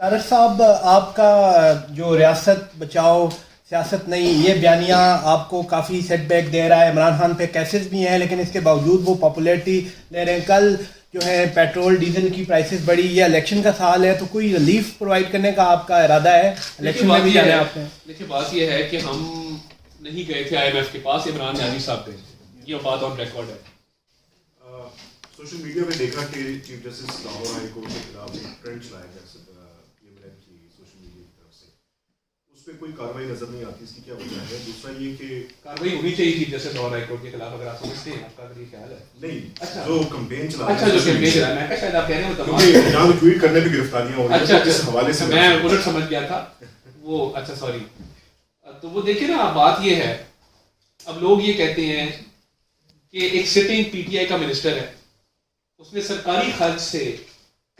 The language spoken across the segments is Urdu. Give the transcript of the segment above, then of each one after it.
طارق صاحب، آپ کا جو ریاست بچاؤ سیاست نہیں، یہ بیانیہ آپ کو کافی سیٹ بیک دے رہا ہے. عمران خان پہ کیسز بھی ہیں لیکن اس کے باوجود وہ پاپولیرٹی لے رہے ہیں. کل جو ہے پیٹرول ڈیزل کی پرائسز بڑھی، یہ الیکشن کا سال ہے تو کوئی ریلیف پرووائڈ کرنے کا آپ کا ارادہ ہے؟ الیکشن میں بھی جانا ہے آپ نے. دیکھیے بات یہ ہے کہ ہم نہیں گئے تھے IMF کے پاس، عمران نیازی صاحب گئے تھے، یہ بات آن ریکارڈ ہے. سوشل میڈیا میں دیکھا کہ chief justice Lahore high court کے خلاف ایک ٹرینڈ چلایا گیا سوشل میڈیا کی طرف سے، اس پہ کوئی کاروائی نظر نہیں آتی، اس کی کیا وجہ ہے؟ دوسرا یہ کہ کاروائی ہونی چاہیے chief justice Lahore high court کے خلاف، اگر آپ سمجھتے ہیں، آپ کا اگر یہ خیال ہے. نہیں، جو کمپین چلا اچھا جو کیمپین چلا میں کہا شاید آپ کہہ رہے ہیں کیونکہ جہاں ٹویٹ کرنے پہ گرفتاریاں ہو رہی ہیں اس حوالے سے میں الٹ سمجھ گیا تھا وہ. اچھا سوری. تو وہ دیکھیں نا، بات یہ ہے، اب لوگ یہ کہتے ہیں کہ ایک سٹنگ PTI کا منسٹر ہے، اس نے سرکاری خرچ سے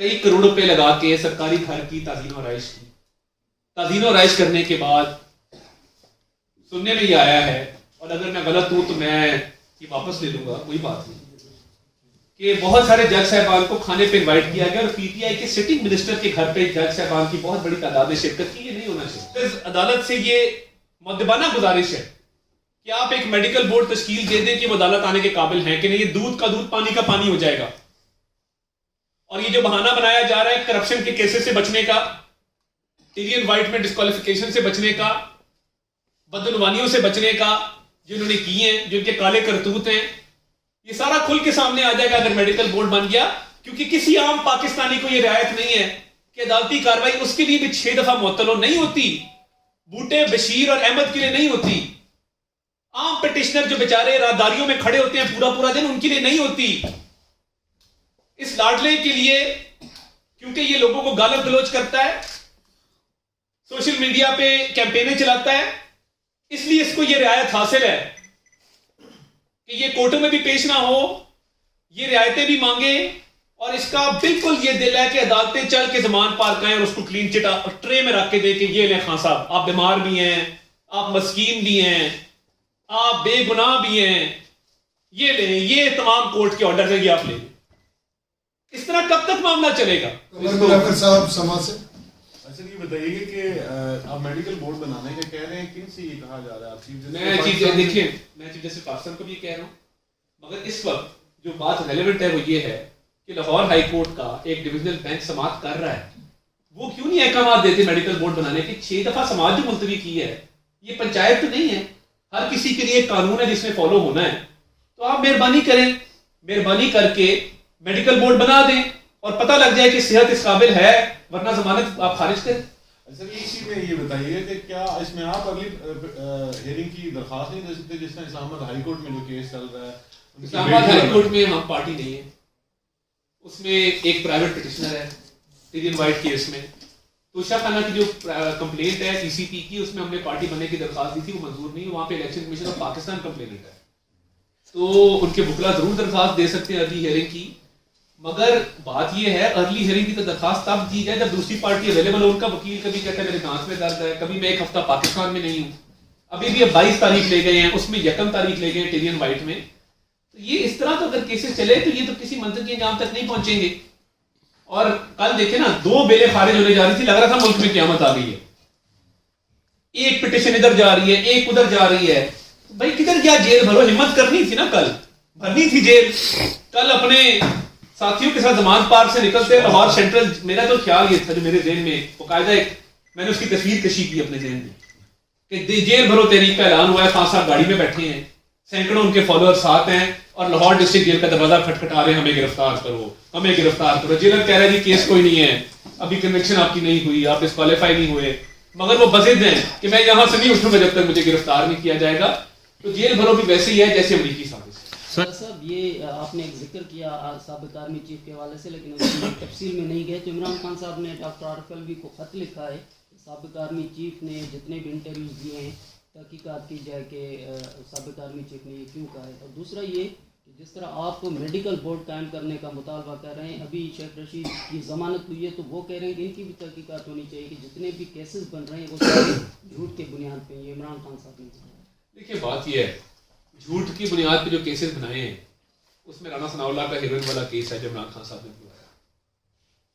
کئی کروڑ روپے لگا کے سرکاری گھر کی تعزین و آرائش کی. تعزین و آرائش کرنے کے بعد سننے میں یہ آیا ہے، اور اگر میں غلط ہوں تو میں یہ واپس لے لوں گا، کوئی بات نہیں، کہ بہت سارے جج صاحبان کو کھانے پہ انوائٹ کیا گیا اور PTI کے سٹنگ منسٹر کے گھر پہ جج صاحبان کی بہت بڑی تعداد نے شرکت کی. یہ نہیں ہونا چاہیے. عدالت سے یہ مؤدبانہ گزارش ہے کہ آپ ایک میڈیکل بورڈ تشکیل دے دیں کہ وہ عدالت آنے کے قابل ہیں کہ نہیں. یہ دودھ کا دودھ پانی کا پانی ہو جائے گا. اور یہ جو بہانہ بنایا جا رہا ہے کرپشن کے کیسز سے بچنے کا، ٹیرین وائٹ میں ڈسکوالیفیکیشن سے بچنے کا، بدعنوانیوں سے بچنے کا، جنہوں نے کی ہیں، جو ان کے کالے کرتوت ہیں، یہ سارا کھل کے سامنے آ جائے گا اگر میڈیکل بورڈ بن گیا. کیونکہ کسی عام پاکستانی کو یہ رعایت نہیں ہے کہ عدالتی کاروائی اس کے لیے بھی 6 دفعہ معطل نہیں ہوتی، بوٹے بشیر اور احمد کے لیے نہیں ہوتی. عام پٹیشنر جو بیچارے راہداریوں میں کھڑے ہوتے ہیں پورا دن، ان کے لیے نہیں ہوتی. اس لاڈلے کے لیے، کیونکہ یہ لوگوں کو گالت گلوچ کرتا ہے، سوشل میڈیا پہ کیمپینیں چلاتا ہے، اس لیے اس کو یہ رعایت حاصل ہے کہ یہ کورٹوں میں بھی پیش نہ ہو، یہ رعایتیں بھی مانگے، اور اس کا بالکل یہ دل ہے کہ عدالتیں چل کے زمان پار کریں اور اس کو کلین چٹ ٹرے میں رکھ کے دے کہ یہ لیں خان صاحب، آپ بیمار بھی ہیں، آپ مسکین بھی ہیں، آپ بے گناہ بھی ہیں، یہ لیں، یہ تمام کورٹ کے آرڈر ہیں، یہ آپ لیں. اس طرح کب تک معاملہ چلے گا؟ صاحب سما سے اچھا یہ بتائیے کہ آپ میڈیکل بورڈ بنانے کا کہہ رہے ہیں، کن سے یہ کہا جا رہا ہے؟ آپ میں چیف جسٹس پاکستان کو بھی کہہ رہا ہوں، مگر اس وقت جو بات ریلیونٹ ہے وہ یہ ہے کہ لاہور ہائی کورٹ کا ایک ڈویژنل بینچ سماعت کر رہا ہے، وہ کیوں نہیں احکامات دیتے میڈیکل بورڈ بنانے کے؟ 6 دفعہ سماعت جو ملتوی کی ہے، یہ پنچایت تو نہیں ہے، ہر کسی کے لیے ایک قانون ہے جس میں فالو ہونا ہے. تو آپ مہربانی کریں، مہربانی کر کے میڈیکل بورڈ بنا دیں اور پتہ لگ جائے کہ صحت اس قابل ہے، ورنہ ضمانت آپ خارج کریں. سر اسی میں یہ بتائیے کہ کیا اس میں آپ اگلی ہیئرنگ کی درخواست نہیں دے سکتے، جس طرح اسلام آباد ہائی کورٹ میں جو کیس چل رہا ہے؟ اسلام آباد ہائی کورٹ میں ہم پارٹی نہیں ہے، اس میں ایک پرائیویٹ پٹیشنر ہے ٹیرین وائٹ کیس میں. توشہ خانہ کی جو کمپلینٹ ہے ECP کی، اس میں ہم نے پارٹی بننے کی درخواست دی تھی، وہ منظور نہیں. وہاں پہ election commission of Pakistan complaint ہے، تو ان کے وکلا ضرور درخواست دے سکتے ہیں ارلی ہیئرنگ کی. مگر بات یہ ہے ارلی ہیئرنگ کی تو درخواست تب دی جائے جب دوسری پارٹی اویلیبل ہو. ان کا وکیل کبھی کہتا ہے میرے دانت میں درد ہے، کبھی میں 1 ہفتہ پاکستان میں نہیں ہوں. ابھی بھی اب 22 تاریخ لے گئے ہیں، اس میں 1 تاریخ لے گئے ہیں ٹیرین وائٹ میں. تو یہ اس طرح تو اگر کیسز چلے تو یہ تو کسی منطقی انجام تک نہیں پہنچیں گے. اور کل دیکھیں نا، 2 بیلیں خارج ہونے جا رہی تھی، لگ رہا تھا ملک میں قیامت آ گئی ہے. ایک پٹیشن ادھر جا رہی ہے، ایک ادھر جا رہی ہے. بھائی کدھر کیا جیل بھرو، ہمت کرنی تھی نا، کل بھرنی تھی جیل. کل اپنے ساتھیوں کے ساتھ زمان پار سے نکلتے لاہور سینٹرل. میرا تو خیال یہ تھا، جو میرے ذہن میں باقاعدہ میں نے اس کی تصویر کشی کی اپنے ذہن میں، کہ جیل بھرو تحریک کا اعلان ہوا ہے، خان صاحب گاڑی میں بیٹھے ہیں، سینکڑوں ان کے فالوور ساتھ ہیں، اور لاہور ڈسٹرکٹ جیل کا دروازہ کھٹکھٹا رہے ہیں، ہمیں گرفتار کرو، ہمیں گرفتار کرو. جیلر کہہ رہا ہے جی کیس کوئی نہیں ہے، ابھی کنوکشن آپ کی نہیں ہوئی، آپ ڈسکوالیفائی نہیں ہوئے. مگر وہ بضد ہیں کہ میں یہاں سے نہیں اٹھوں گا جب تک مجھے گرفتار نہیں کیا جائے گا. تو جیل بھرو بھی ویسے ہی ہے جیسے امریکی سازش. صاحب یہ آپ نے ایک ذکر کیا سابق آرمی چیف کے حوالے سے، لیکن اس میں تفصیل میں نہیں گئے. تو عمران خان صاحب نے ڈاکٹر عارف الوی کو خط لکھا ہے کہ سابق آرمی چیف نے جتنے بھی انٹرویوز دیے ہیں تحقیقات کی جائے کہ سابق آرمی چیف نے یہ کیوں کہا ہے. اور دوسرا یہ کہ جس طرح آپ میڈیکل بورڈ قائم کرنے کا مطالبہ کر رہے ہیں، ابھی شیخ رشید کی ضمانت ہوئی ہے تو وہ کہہ رہے ہیں کہ ان کی بھی تحقیقات ہونی چاہیے کہ جتنے بھی کیسز بن رہے ہیں وہ سارے جھوٹ کے بنیاد پہ. یہ عمران خان صاحب نے کہا. دیکھیے بات یہ ہے، جھوٹ کی بنیاد پہ جو کیسز بنائے ہیں، اس میں رانا ثناء اللہ کا ہیروئن والا کیس ہے جو عمران خان صاحب نے بلایا.